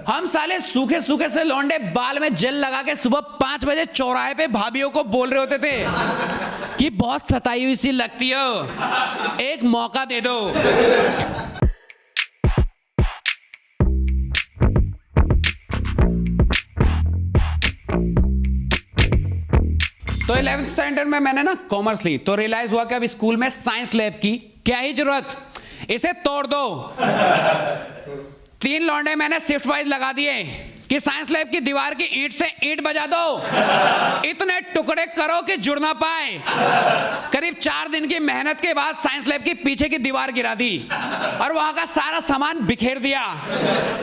हम साले सूखे सूखे से लौंडे बाल में जेल लगा के सुबह 5 बजे चौराहे पे भाभियों को बोल रहे होते थे कि बहुत सताई हुई सी लगती हो, एक मौका दे दो। तो 11th स्टैंडर्ड में मैंने ना कॉमर्स ली, तो रियलाइज हुआ कि अब स्कूल में साइंस लैब की क्या ही जरूरत, इसे तोड़ दो। 3 लौंडे मैंने शिफ्ट वाइज लगा दिए कि साइंस लैब की दीवार की ईंट से ईंट बजा दो, इतने टुकड़े करो कि जुड़ ना पाए। करीब 4 दिन की मेहनत के बाद साइंस लैब की पीछे की दीवार गिरा दी और वहां का सारा सामान बिखेर दिया।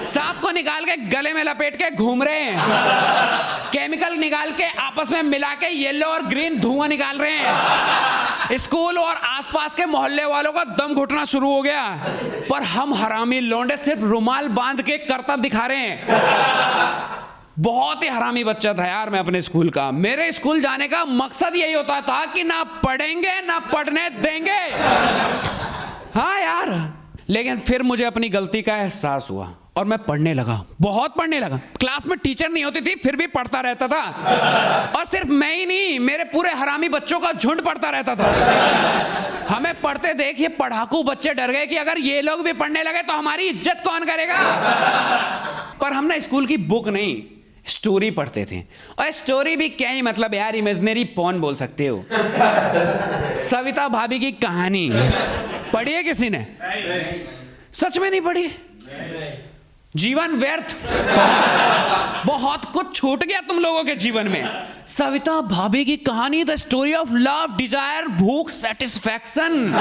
सांप को निकाल के गले में लपेट के घूम रहे हैं, केमिकल निकाल के आपस में मिला के येलो और ग्रीन धुआं निकाल रहे हैं। स्कूल और आसपास के मोहल्ले वालों का दम घुटना शुरू हो गया, पर हम हरामी लौंडे सिर्फ रुमाल बांध के करतब दिखा रहे हैं। बहुत ही हरामी बच्चा था यार मैं अपने स्कूल का। मेरे स्कूल जाने का मकसद यही होता था कि ना पढ़ेंगे ना पढ़ने देंगे। हाँ यार, लेकिन फिर मुझे अपनी गलती का एहसास हुआ और मैं पढ़ने लगा, बहुत पढ़ने लगा। क्लास में टीचर नहीं होती थी फिर भी पढ़ता रहता था, और सिर्फ मैं ही नहीं, मेरे पूरे हरामी बच्चों का झुंड पढ़ता रहता था। हमें पढ़ते देख ये पढ़ाकू बच्चे डर गए कि अगर ये लोग भी पढ़ने लगे तो हमारी इज्जत कौन करेगा। पर हमने स्कूल की बुक नहीं, स्टोरी पढ़ते थे। और स्टोरी भी क्या ही मतलब यार, इमेजिनरी पॉन बोल सकते हो। सविता भाभी की कहानी पढ़ी है किसी ने? सच में नहीं पढ़ी? जीवन व्यर्थ, बहुत कुछ छूट गया तुम लोगों के जीवन में। सविता भाभी की कहानी, the story of love, desire, भूख, सेटिस्फैक्शन,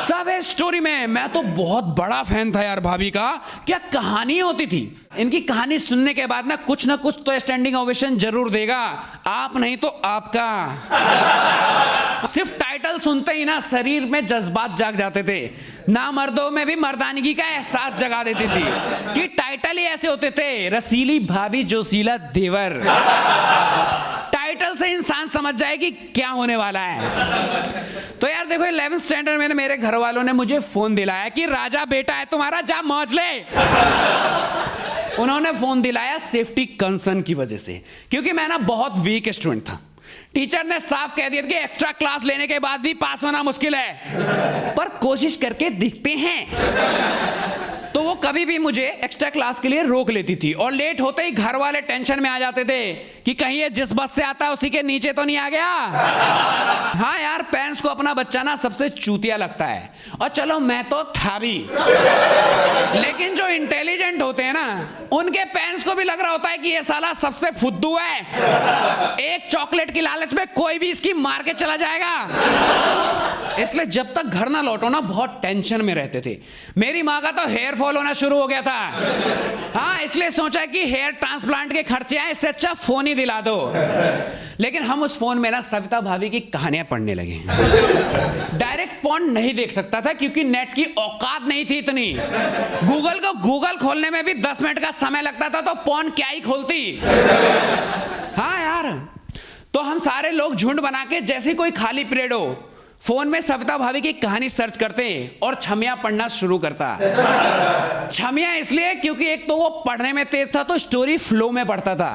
सब है स्टोरी में। मैं तो बहुत बड़ा फैन था यार भाभी का, क्या कहानी होती थी। इनकी कहानी सुनने के बाद ना कुछ तो स्टैंडिंग ओवेशन जरूर देगा, आप नहीं तो आपका। सिर्फ टाइटल सुनते ही ना शरीर में जज्बात जाग जाते थे, ना मर्दों में भी मर्दानगी का एहसास जगा देती थी कि टाइटल ही ऐसे होते थे, रसीली भाभी जोशीला देवर। टाइटल से इंसान समझ जाए कि क्या होने वाला है। तो यार देखो 11th स्टैंडर्ड में मेरे घर वालों ने मुझे फोन दिलाया कि राजा बेटा है तुम्हारा, जा मौज ले। उन्होंने फोन दिलाया सेफ्टी कंसर्न की वजह से, क्योंकि मैं ना बहुत वीक स्टूडेंट था। टीचर ने साफ कह दिया कि एक्स्ट्रा क्लास लेने के बाद भी पास होना मुश्किल है, पर कोशिश करके दिखते हैं। तो वो कभी भी मुझे एक्स्ट्रा क्लास के लिए रोक लेती थी, और लेट होते ही घर वाले टेंशन में आ जाते थे कि कहीं ये जिस बस से आता है उसी के नीचे तो नहीं आ गया। हाँ यार, पेरेंट्स को अपना बच्चा ना सबसे चूतिया लगता है, और चलो मैं तो था भी। लेकिन जो इंटेलिजेंट होते हैं ना, उनके पेरेंट्स को भी लग रहा होता है कि ये साला सबसे फुद्दू है, एक चॉकलेट की लालच में कोई भी इसकी मार के चला जाएगा। इसलिए जब तक घर ना लौटो ना बहुत टेंशन में रहते थे। मेरी माँ का तो हेयर फॉल होना शुरू हो गया था। हाँ, इसलिए सोचा कि हेयर ट्रांसप्लांट के खर्चे आए, इससे अच्छा फोन ही दिला दो। लेकिन हम उस फोन में ना सविता भाभी की कहानियां पढ़ने लगे। डायरेक्ट पॉर्न नहीं देख सकता था क्योंकि नेट की औकात नहीं थी इतनी। गूगल खोलने में भी 10 मिनट का समय लगता था, तो पॉर्न क्या ही खोलती। हाँ यार, तो हम सारे लोग झुंड बना के जैसे कोई खाली पीरियड हो, फोन में सविता भाभी की कहानी सर्च करते और छमिया पढ़ना शुरू करता। छमिया इसलिए क्योंकि एक तो वो पढ़ने में तेज था, तो स्टोरी फ्लो में पढ़ता था,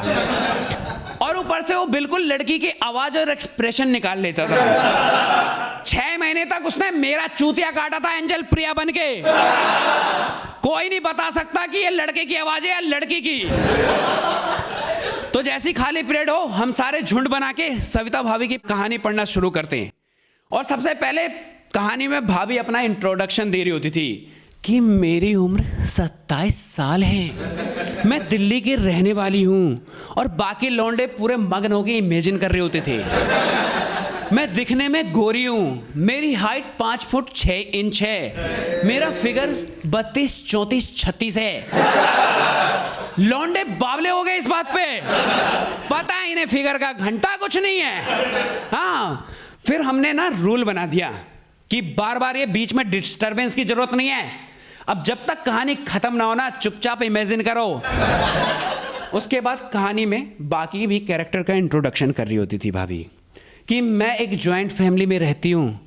और ऊपर से वो बिल्कुल लड़की की आवाज और एक्सप्रेशन निकाल लेता था। 6 महीने तक उसने मेरा चूतिया काटा था एंजल प्रिया बन के। कोई नहीं बता सकता कि ये लड़के की आवाज है या लड़की की। तो जैसी खाली पीरियड हो, हम सारे झुंड बना के सविता भाभी की कहानी पढ़ना शुरू करते हैं। और सबसे पहले कहानी में भाभी अपना इंट्रोडक्शन दे रही होती थी कि मेरी उम्र 27 साल है, मैं दिल्ली की रहने वाली हूं, और बाकी लौंडे पूरे मगन होकर इमेजिन कर रहे होते थे। मैं दिखने में गोरी हूं, मेरी हाइट 5 फुट 6 इंच है, मेरा फिगर 32, 34, 36 है। लौंडे बावले हो गए इस बात पे, पता है इन्हें फिगर का घंटा कुछ नहीं है। हाँ, फिर हमने ना रूल बना दिया कि बार बार ये बीच में डिस्टरबेंस की जरूरत नहीं है। अब जब तक कहानी खत्म ना हो ना, चुपचाप इमेजिन करो। उसके बाद कहानी में बाकी भी कैरेक्टर का इंट्रोडक्शन कर रही होती थी भाभी कि मैं एक जॉइंट फैमिली में रहती हूँ,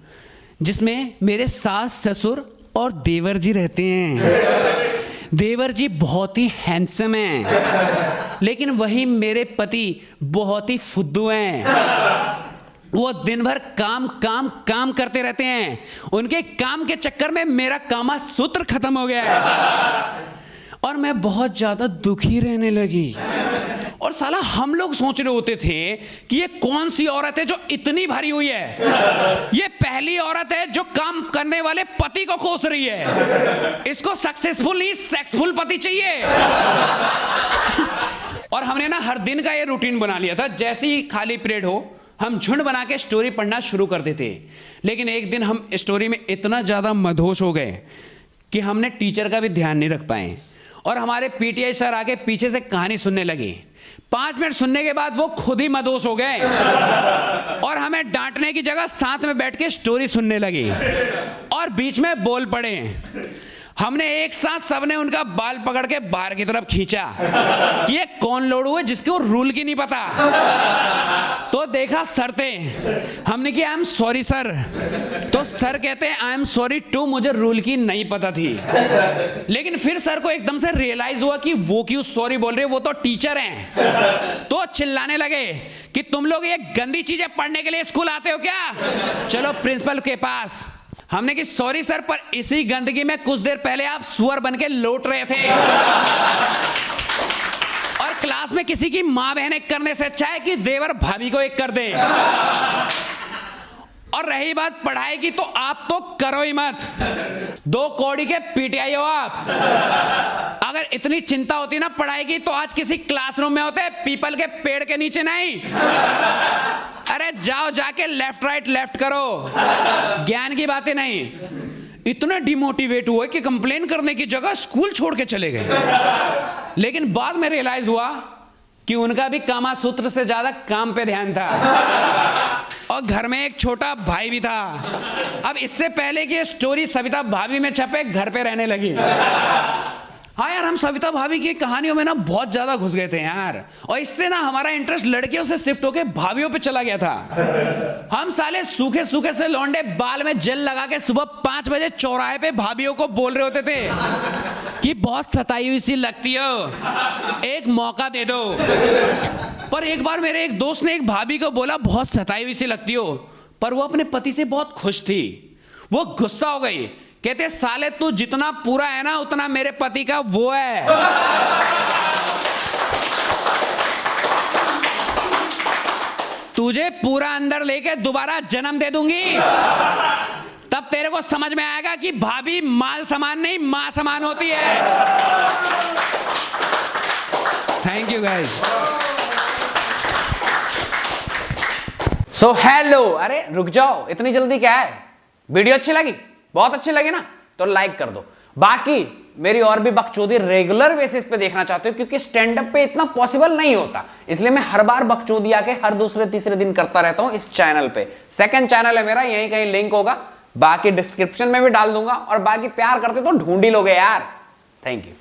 जिसमें मेरे सास, ससुर और देवर जी रहते हैं। देवर जी बहुत ही हैंडसम हैं, लेकिन वही मेरे पति बहुत ही फुद्दू हैं। वो दिन भर काम काम काम करते रहते हैं। उनके काम के चक्कर में मेरा कामा सूत्र खत्म हो गया है और मैं बहुत ज्यादा दुखी रहने लगी। और साला हम लोग सोच रहे होते थे कि ये कौन सी औरत है जो इतनी भरी हुई है। ये पहली औरत है जो काम करने वाले पति को कोस रही है। इसको सक्सेसफुल नहीं सेक्सफुल पति चाहिए। और हमने ना हर दिन का ये रूटीन बना लिया था, जैसे ही खाली पीरियड हो हम झुंड बना के स्टोरी पढ़ना शुरू कर देते। लेकिन एक दिन हम स्टोरी में इतना ज़्यादा मदहोश हो गए कि हमने टीचर का भी ध्यान नहीं रख पाए और हमारे पीटीआई सर आके पीछे से कहानी सुनने लगे। 5 मिनट सुनने के बाद वो खुद ही मदहोश हो गए और हमें डांटने की जगह साथ में बैठ के स्टोरी सुनने लगे और बीच में बोल पड़े। हमने एक साथ सबने उनका बाल पकड़ के बाहर की तरफ खींचा कि ये कौन लोड़ू है जिसको रूल की नहीं पता। तो देखा सर थे, हमने कहा आई एम सॉरी सर। तो सर कहते हैं आई एम सॉरी टू, मुझे रूल की नहीं पता थी। लेकिन फिर सर को एकदम से रियलाइज हुआ कि वो क्यों सॉरी बोल रहे, वो तो टीचर हैं। तो चिल्लाने लगे कि तुम लोग ये गंदी चीजें पढ़ने के लिए स्कूल आते हो क्या, चलो प्रिंसिपल के पास। हमने कि सॉरी सर, पर इसी गंदगी में कुछ देर पहले आप सुअर बन के लौट रहे थे और क्लास में किसी की मां बहन एक करने से अच्छा है कि देवर भाभी को एक कर दे। और रही बात पढ़ाई की, तो आप तो करो ही मत, 2 कौड़ी के पीटीआई हो आप। अगर इतनी चिंता होती ना पढ़ाई की तो आज किसी क्लासरूम में होते, पीपल के पेड़ के नीचे नहीं। अरे जाओ जाके लेफ्ट राइट लेफ्ट करो, ज्ञान की बातें नहीं। इतना डिमोटिवेट हुए कि कंप्लेन करने की जगह स्कूल छोड़ के चले गए। लेकिन बाद में रियलाइज हुआ कि उनका भी कामा सूत्र से ज्यादा काम पे ध्यान था और घर में एक छोटा भाई भी था। अब इससे पहले कि ये स्टोरी सविता भाभी में छपे, घर पे रहने लगी। हाँ यार, हम सविता भाभी की कहानियों में ना बहुत ज्यादा घुस गए थे यार, और इससे ना हमारा इंटरेस्ट लड़कियों से शिफ्ट होके भाभियों पे चला गया था। हम साले सूखे सूखे से लौंडे बाल में जेल लगा के सुबह 5 बजे चौराहे पे भाभियों को बोल रहे होते थे कि बहुत सताई हुई सी लगती हो, एक मौका दे दो। पर एक बार मेरे एक दोस्त ने एक भाभी को बोला बहुत सताई हुई सी लगती हो, पर वो अपने पति से बहुत खुश थी। वो गुस्सा हो गई, कहते साले तू जितना पूरा है ना उतना मेरे पति का वो है। तुझे पूरा अंदर लेके दोबारा जन्म दे दूंगी, तब तेरे को समझ में आएगा कि भाभी माल समान नहीं मां समान होती है। Thank you guys. So hello, अरे रुक जाओ, इतनी जल्दी क्या है? वीडियो अच्छी लगी? बहुत अच्छी लगी ना, तो लाइक कर दो। बाकी मेरी और भी बकचोदी रेगुलर बेसिस पे देखना चाहते हो, क्योंकि स्टैंड अप पे इतना पॉसिबल नहीं होता, इसलिए मैं हर बार बकचोदी आके हर दूसरे तीसरे दिन करता रहता हूं इस चैनल पे। सेकंड चैनल है मेरा, यहीं कहीं लिंक होगा, बाकी डिस्क्रिप्शन में भी डाल दूंगा। और बाकी प्यार करते तो ढूंढ ही लोगे यार। Thank you.